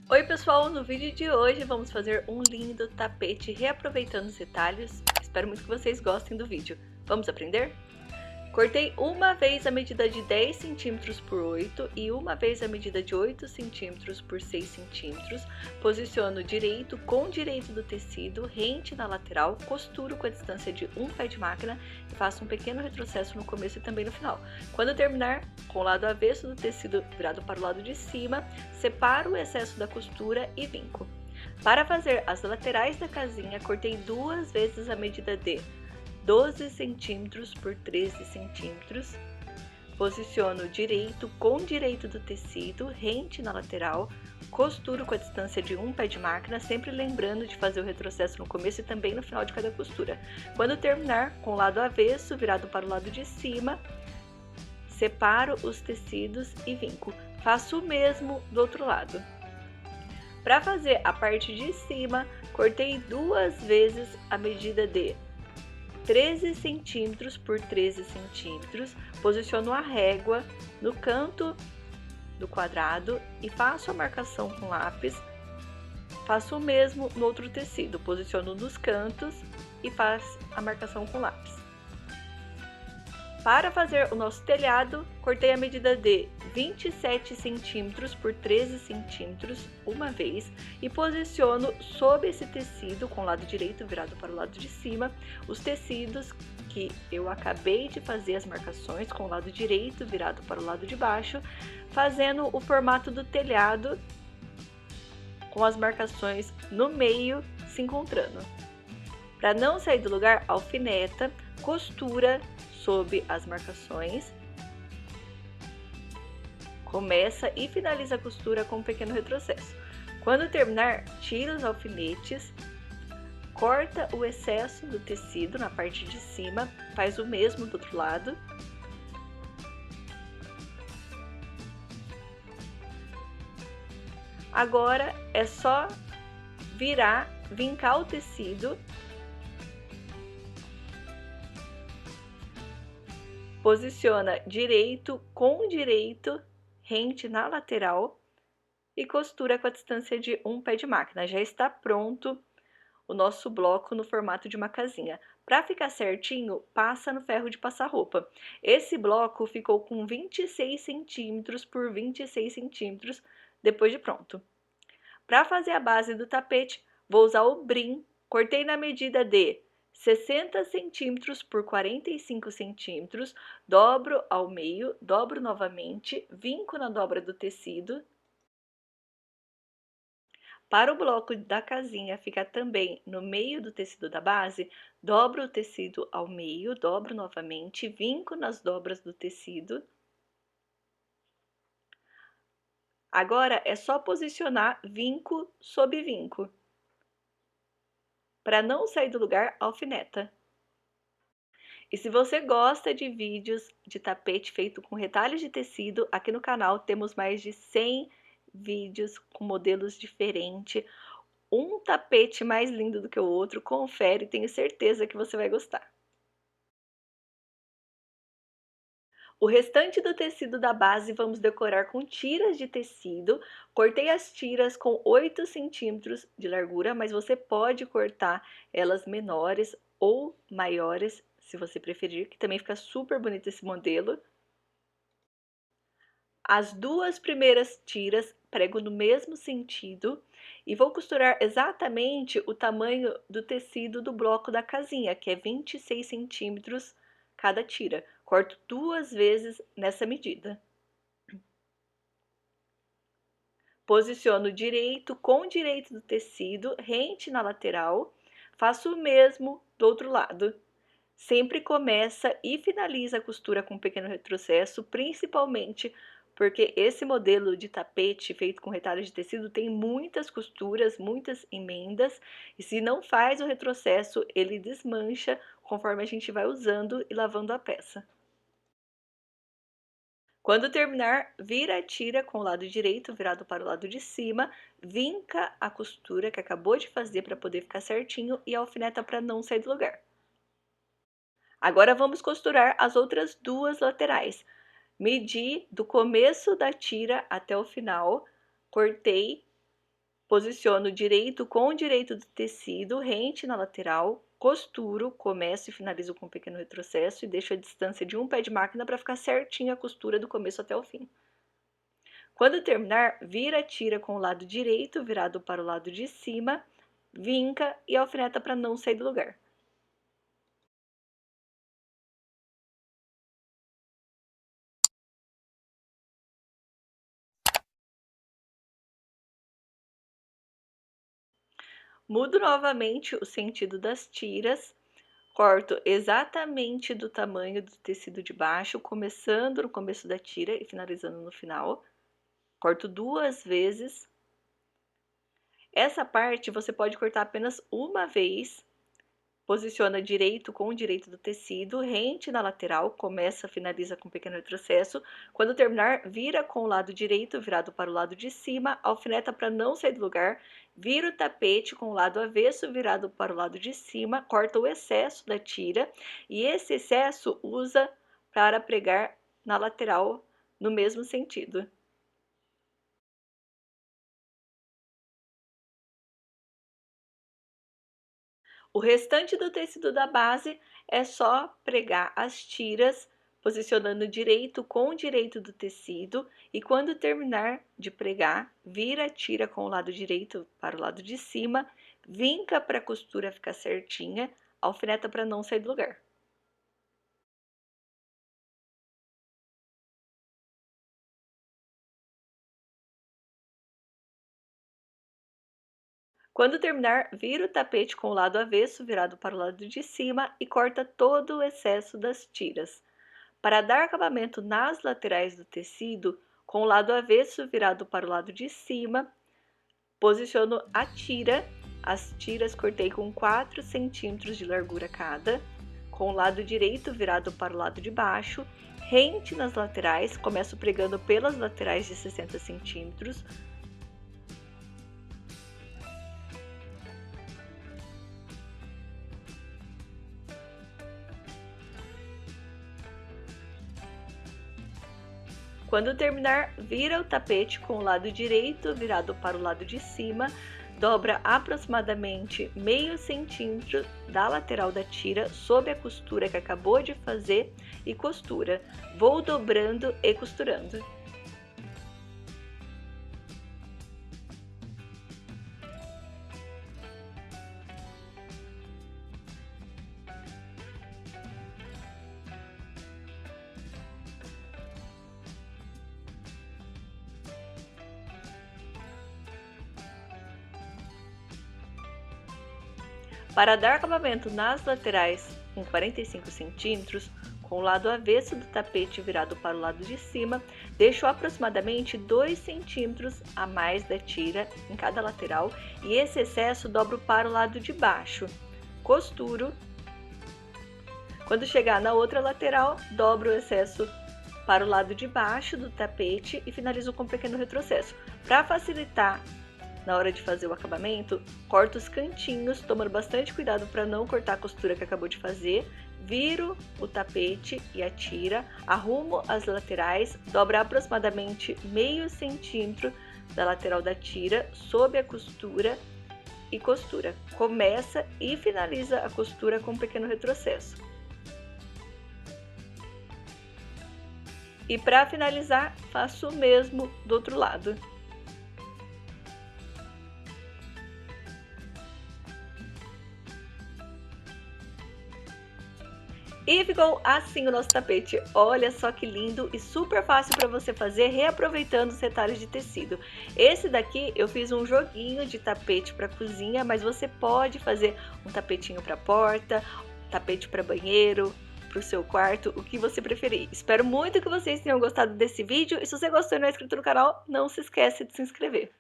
Oi pessoal, no vídeo de hoje vamos fazer um lindo tapete reaproveitando os retalhos. Espero muito que vocês gostem do vídeo. Vamos aprender? Cortei uma vez a medida de 10 cm por 8 e uma vez a medida de 8 cm por 6 cm. Posiciono direito com direito do tecido, rente na lateral, costuro com a distância de um pé de máquina e faço um pequeno retrocesso no começo e também no final. Quando terminar, com o lado avesso do tecido virado para o lado de cima, separo o excesso da costura e vinco. Para fazer as laterais da casinha, cortei duas vezes a medida de 12 cm por 13 cm, posiciono direito com direito do tecido, rente na lateral, costuro com a distância de um pé de máquina, sempre lembrando de fazer o retrocesso no começo e também no final de cada costura. Quando terminar, com o lado avesso virado para o lado de cima, separo os tecidos e vinco. Faço o mesmo do outro lado. Para fazer a parte de cima, cortei duas vezes a medida de 13 cm por 13 cm, posiciono a régua no canto do quadrado e faço a marcação com lápis. Faço o mesmo no outro tecido, posiciono nos cantos e faço a marcação com lápis. Para fazer o nosso telhado, cortei a medida de 27 cm por 13 cm uma vez e posiciono sob esse tecido, com o lado direito virado para o lado de cima, os tecidos que eu acabei de fazer as marcações com o lado direito virado para o lado de baixo, fazendo o formato do telhado com as marcações no meio se encontrando. Para não sair do lugar, alfineta, costura sob as marcações, começa e finaliza a costura com um pequeno retrocesso. Quando terminar, tira os alfinetes, corta o excesso do tecido na parte de cima, faz o mesmo do outro lado. Agora é só vincar o tecido, posiciona direito com direito, rente na lateral e costura com a distância de um pé de máquina. Já está pronto o nosso bloco no formato de uma casinha. Para ficar certinho, passa no ferro de passar roupa. Esse bloco ficou com 26 centímetros por 26 centímetros depois de pronto. Para fazer a base do tapete, vou usar o brim. Cortei na medida de 60 centímetros por 45 centímetros, dobro ao meio, dobro novamente, vinco na dobra do tecido. Para o bloco da casinha ficar também no meio do tecido da base, dobro o tecido ao meio, dobro novamente, vinco nas dobras do tecido. Agora é só posicionar vinco sob vinco. Para não sair do lugar, alfineta. E se você gosta de vídeos de tapete feito com retalhos de tecido, aqui no canal temos mais de 100 vídeos com modelos diferentes. Um tapete mais lindo do que o outro, confere, tenho certeza que você vai gostar. O restante do tecido da base vamos decorar com tiras de tecido. Cortei as tiras com 8 centímetros de largura, mas você pode cortar elas menores ou maiores, se você preferir, que também fica super bonito esse modelo. As duas primeiras tiras prego no mesmo sentido e vou costurar exatamente o tamanho do tecido do bloco da casinha, que é 26 centímetros cada tira. Corto duas vezes nessa medida. Posiciono direito com direito do tecido, rente na lateral. Faço o mesmo do outro lado. Sempre começa e finaliza a costura com um pequeno retrocesso, principalmente porque esse modelo de tapete feito com retalhos de tecido tem muitas costuras, muitas emendas, e se não faz o retrocesso, ele desmancha conforme a gente vai usando e lavando a peça. Quando terminar, vira a tira com o lado direito virado para o lado de cima, vinca a costura que acabou de fazer para poder ficar certinho e alfineta para não sair do lugar. Agora vamos costurar as outras duas laterais. Medi do começo da tira até o final, cortei Posiciono direito com direito do tecido, rente na lateral, costuro, começo e finalizo com um pequeno retrocesso e deixo a distância de um pé de máquina para ficar certinha a costura do começo até o fim. Quando terminar, vira a tira com o lado direito virado para o lado de cima, vinca e alfineta para não sair do lugar. Mudo novamente o sentido das tiras, corto exatamente do tamanho do tecido de baixo, começando no começo da tira e finalizando no final. Corto 2 vezes. Essa parte você pode cortar apenas uma vez. Posiciona direito com o direito do tecido, rente na lateral, começa, finaliza com um pequeno retrocesso. Quando terminar, vira com o lado direito virado para o lado de cima, alfineta para não sair do lugar, vira o tapete com o lado avesso virado para o lado de cima, corta o excesso da tira e esse excesso usa para pregar na lateral no mesmo sentido. O restante do tecido da base é só pregar as tiras, posicionando direito com o direito do tecido e quando terminar de pregar, vira a tira com o lado direito para o lado de cima, vinca para a costura ficar certinha, alfineta para não sair do lugar. Quando terminar, vira o tapete com o lado avesso virado para o lado de cima e corta todo o excesso das tiras. Para dar acabamento nas laterais do tecido, com o lado avesso virado para o lado de cima, posiciono a tira. As tiras cortei com 4 centímetros de largura cada, com o lado direito virado para o lado de baixo, rente nas laterais, começo pregando pelas laterais de 60 centímetros, Quando terminar, vira o tapete com o lado direito virado para o lado de cima, dobra aproximadamente meio centímetro da lateral da tira sob a costura que acabou de fazer e costura. Vou dobrando e costurando. Para dar acabamento nas laterais com 45 centímetros, com o lado avesso do tapete virado para o lado de cima, deixo aproximadamente 2 centímetros a mais da tira em cada lateral e esse excesso dobro para o lado de baixo. Costuro. Quando chegar na outra lateral, dobro o excesso para o lado de baixo do tapete e finalizo com um pequeno retrocesso. Para facilitar na hora de fazer o acabamento, corto os cantinhos, tomando bastante cuidado para não cortar a costura que acabou de fazer, viro o tapete e a tira, arrumo as laterais, dobro aproximadamente meio centímetro da lateral da tira sob a costura e costura. Começa e finaliza a costura com um pequeno retrocesso. E para finalizar, faço o mesmo do outro lado. E ficou assim o nosso tapete. Olha só que lindo e super fácil para você fazer, reaproveitando os retalhos de tecido. Esse daqui eu fiz um joguinho de tapete para cozinha, mas você pode fazer um tapetinho para porta, tapete para banheiro, para o seu quarto, o que você preferir. Espero muito que vocês tenham gostado desse vídeo e se você gostou e não é inscrito no canal, não se esquece de se inscrever.